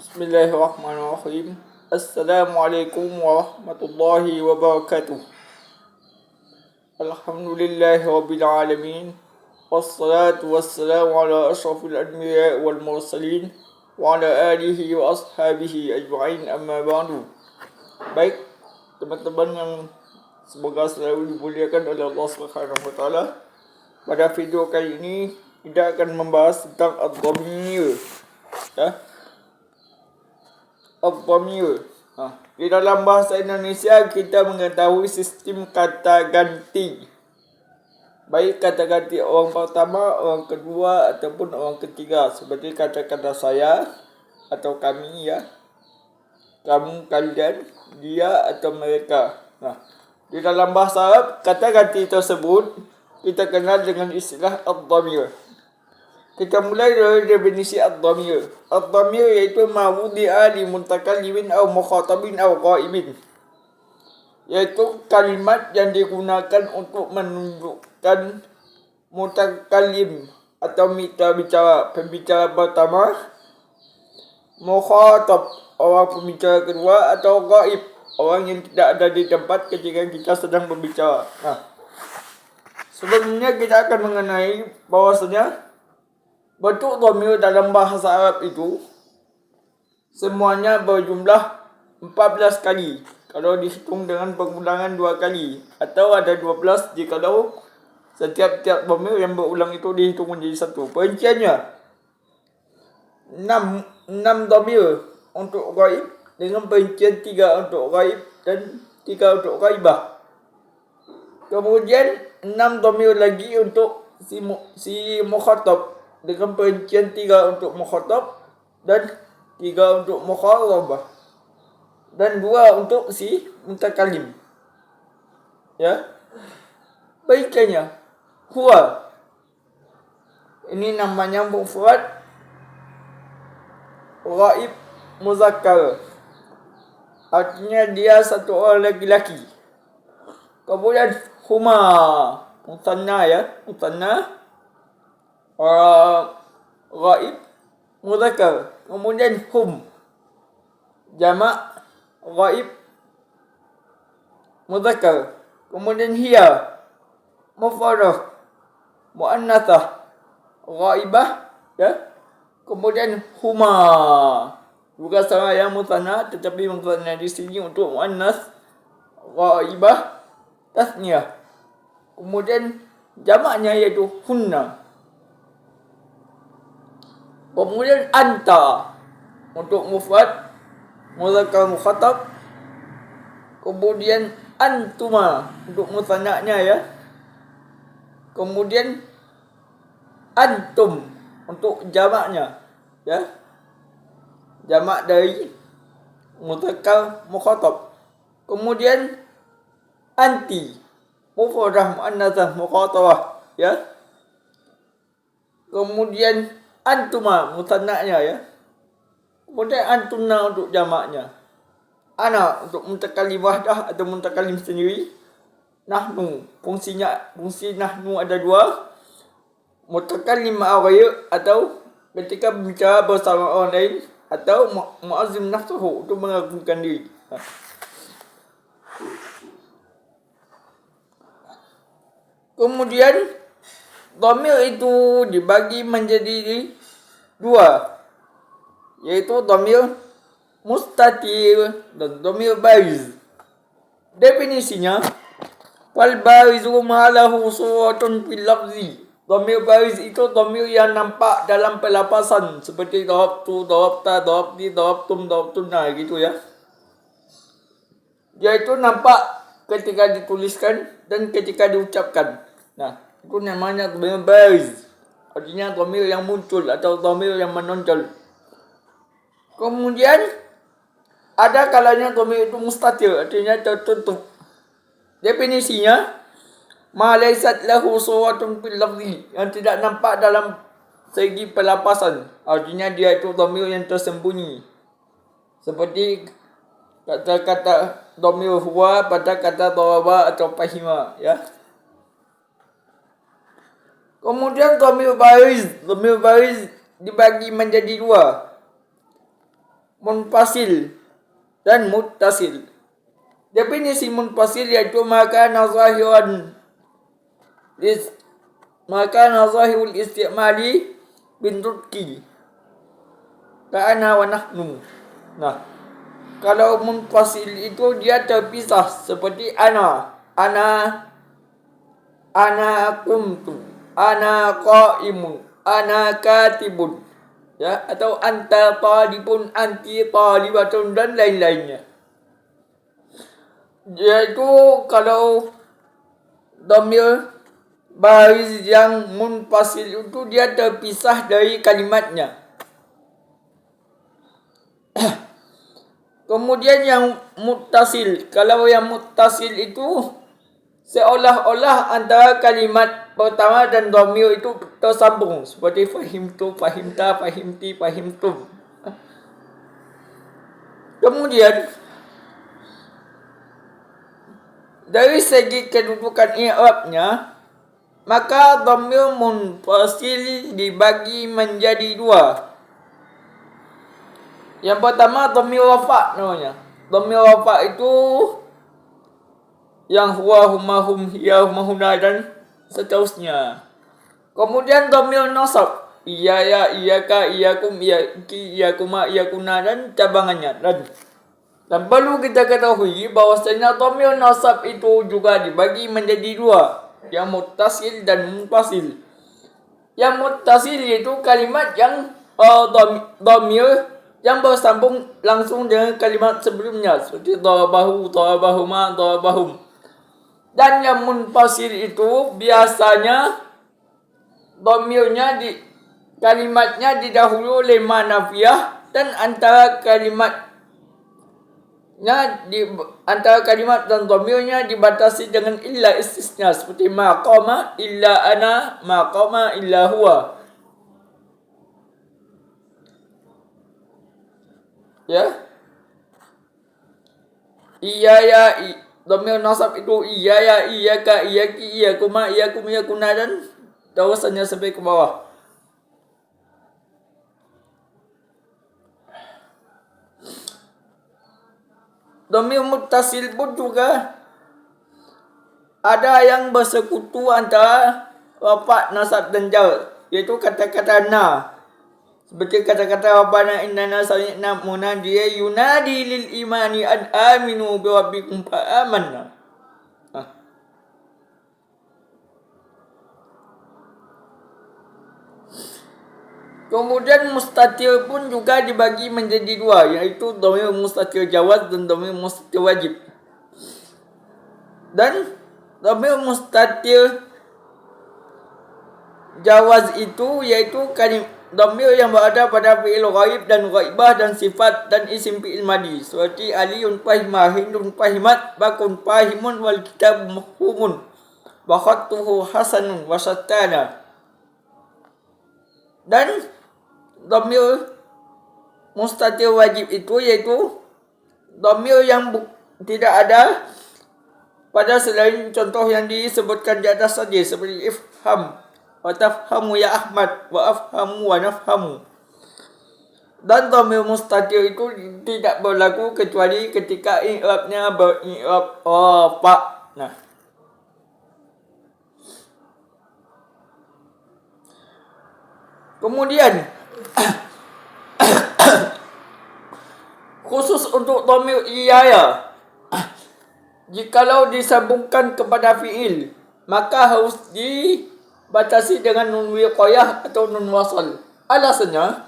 Bismillahirrahmanirrahim. Assalamualaikum warahmatullahi wabarakatuh. Alhamdulillahi rabbil alamin. Wassalatu wassalamu ala ashrafil anbiya wal mursalin wa ala alihi wa ashabihi ajma'in, amma ba'du. Baik, teman-teman yang semoga selalu dimuliakan oleh Allah Subhanahu wa taala. Pada video kali ini kita akan membahas tentang ad-dhamir. Ad-dhamir. Di dalam bahasa Indonesia kita mengetahui sistem kata ganti. Baik kata ganti orang pertama, orang kedua ataupun orang ketiga. Seperti kata-kata saya atau kami, kamu, kalian, dia atau mereka. Di dalam bahasa Arab, kata ganti tersebut kita kenal dengan istilah ad-dhamir. Kita mulai dari definisi ad-dhamir. Ad-dhamir iaitu ma wudi'a li mutakallimin aw mukhatabin aw ghaibin. Iaitu kalimat yang digunakan untuk menunjukkan mutakallim atau pembicara pertama, mukhatab orang pembicara kedua, atau ghaib orang yang tidak ada di tempat ketika kita sedang berbicara. Sebelumnya kita akan mengenai bahwasanya bentuk dhamir dalam bahasa Arab itu semuanya berjumlah 14 kali kalau dihitung dengan pengulangan 2 kali, atau ada 12 jikalau setiap dhamir yang berulang itu dihitung menjadi satu. Perinciannya 6 dhamir untuk ghaib dengan perincian 3 untuk ghaib dan 3 untuk ghaibah. Kemudian 6 dhamir lagi untuk si mukhatab dengan perincian 3 untuk mukhatab dan 3 untuk mukhatabah dan 2 untuk si mutakallim. Perinciannya huwa, ini namanya mufrad ghaib muzakkar, artinya dia satu orang laki-laki. Kemudian huma mutanna, mutanna ghaib muzakkar. Kemudian hum jamak ghaib muzakkar. Kemudian hiya mufradah muannatsah ghaibah, Kemudian huma juga sama yang mutanna, tetapi mutanna di sini untuk muannats, ghaibah tasniyah. Kemudian jamaknya yaitu hunna. Kemudian anta untuk mufrad muzakkar mukhatab. Kemudian antuma untuk mutanna'nya, Kemudian antum untuk jamaknya, Jamak dari muzakkar mukhatab. Kemudian anti mufradah muannatsah mukhatabah, Kemudian antuma mutanna'nya, Kemudian antunna untuk jamaknya. Ana untuk mutakallim wahdah atau mutakallim sendiri. Nahnu, fungsi nahnu ada 2. Mutakallim ma'a ghair atau ketika berbicara bersama orang lain, atau mu'azzim nafsuhu untuk mengagungkan diri. Kemudian dhamir itu dibagi menjadi 2, yaitu dhamir mustatir dan dhamir bariz. Definisinya, wal barizu ma lahu suratun fil lafzi. Dhamir bariz itu dhamir yang nampak dalam pelafasan, seperti darabtu, darabta, darabti, darabtum, darabtunna gitu, Dia itu nampak ketika dituliskan dan ketika diucapkan. Itu namanya dhamir bariz. Artinya dhamir yang muncul atau dhamir yang menonjol. Kemudian ada kalanya dhamir itu mustatir, artinya tertutup. Definisinya, ma laysat lahu suratun fil lafzi, yang tidak nampak dalam segi pelafasan, artinya dia itu dhamir yang tersembunyi. Seperti kata-kata dhamir huwa pada kata daraba atau fahima, Kemudian dhamir bariz dibagi menjadi 2. munfasil dan muttasil. Definisi munfasil yaitu maka nazahirul istimali bin tutki ka'ana wa nahnu. Nah, kalau munfasil itu dia terpisah seperti ana qumtu, ana qaimun, ana katibun, ya, atau anta talibun, anti talibatun dan lain-lainnya. Yaitu kalau dhamir bariz yang munfasil itu dia terpisah dari kalimatnya. Kemudian yang muttasil, kalau yang muttasil itu seolah-olah antara kalimat pertama dan dhamir itu tersambung seperti fahimtu, fahimta, fahimti, fahimtum. Kemudian dari segi kedudukan i'rabnya, maka dhamir munfasil dibagi menjadi dua. Yang pertama dhamir rafa' namanya. Dhamir rafa' itu yang huwa, huma, hum, hiya, huma, huna dan seterusnya. Kemudian dhamir nasab, iya ya, iyaka, iyakum, iyaki, iyakuma, iyakuna dan cabangannya. Dan perlu kita ketahui bahwasanya dhamir nasab itu juga dibagi menjadi dua, yang muttasil dan munfasil. Yang muttasil yaitu kalimat yang dhamir yang bersambung langsung dengan kalimat sebelumnya seperti darabahu, darabahuma, darabahum. Dan yang munfasil itu biasanya dhamirnya kalimatnya didahului oleh ma nafiyah dan antara kalimat dan dhamirnya dibatasi dengan illa istisna seperti ma qama illa ana, ma qama illa huwa. Ya. Iya ya, dhamir nasab itu iya ya, iyaka, iyaki, iyakuma, iyakum, iyakuna dan terusannya sampai ke bawah. Dhamir muttasil pun juga ada yang bersekutu antara rafa', nasab dan jar, yaitu kata-kata na. Seperti kata-kata Rabbana innana sami'na munadiyan yunadi lil imani an aminu bi rabbikum fa amanna. Kemudian mustatir pun juga dibagi menjadi dua, yaitu dhamir mustatir jawaz dan dhamir mustatir wajib. Dan dhamir mustatir jawaz itu yaitu dhamir yang berada pada fi'il ghaib dan ghaibah dan sifat dan isim fi'il madi seperti aliyun fahimah, hindun fahimat, bakun fahimun, wal kitab mafhumun, wa khattuhu hasanun wa syattana. Dan dhamir mustatir wajib itu yaitu dhamir yang tidak ada pada selain contoh yang disebutkan di atas saja seperti ifham wa tafhamu ya Ahmad, wa afhamu wa nafhamu. Dan dhamir mustatir itu tidak berlaku kecuali ketika i'rabnya beri'rab rafa'. Nah, kemudian khusus untuk dhamir iyaya, jikalau disambungkan kepada fi'il, maka harus dibatasi dengan nun wiqayah atau nun wasal. Alasannya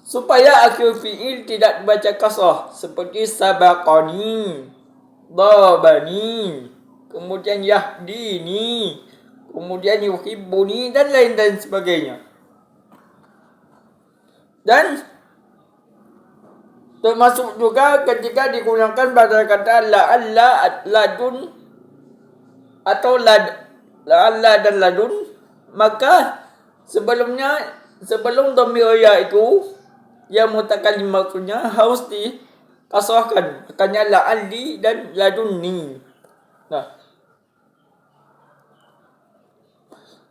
supaya akhir fi'il tidak dibaca kasrah seperti sabaqani, darabani, kemudian yahdini, kemudian yuhibbuni dan lain-lain sebagainya. Dan termasuk juga ketika digunakan pada kata la'alla, ladun atau la'alla dan ladun, maka sebelum dhamir ya itu yang mutakallim maksudnya harus dikasrahkan, makanya la'alli dan ladunni. Nah,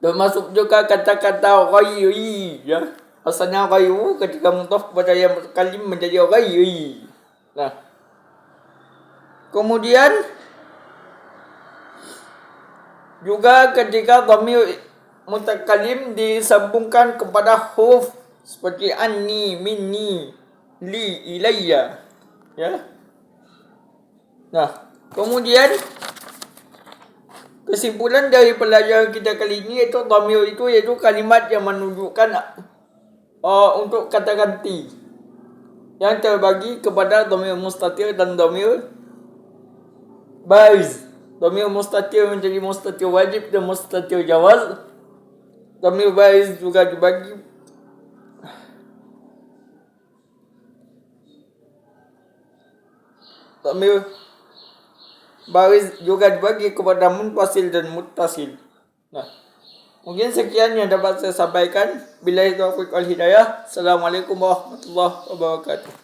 termasuk juga kata-kata ghairi, ya, asalnya ghayu ketika mudhaf kepada yang mutakalim menjadi ghayyi. Nah, kemudian juga ketika dhamir mutakalim disambungkan kepada huruf seperti anni, minni, li, ilayya. Ya. Nah, kemudian kesimpulan dari pelajaran kita kali ini yaitu dhamir itu yaitu kalimat yang menunjukkan untuk kata ganti yang terbagi kepada dhamir mustatir dan dhamir bariz. Dhamir mustatir menjadi mustatir wajib dan mustatir jawaz. Dhamir bariz juga dibagi dhamir bariz juga dibagi kepada munfasil dan muttasil. Nah, mungkin sekian yang dapat saya sampaikan. Billahi taufiq wal hidayah. Assalamualaikum warahmatullahi wabarakatuh.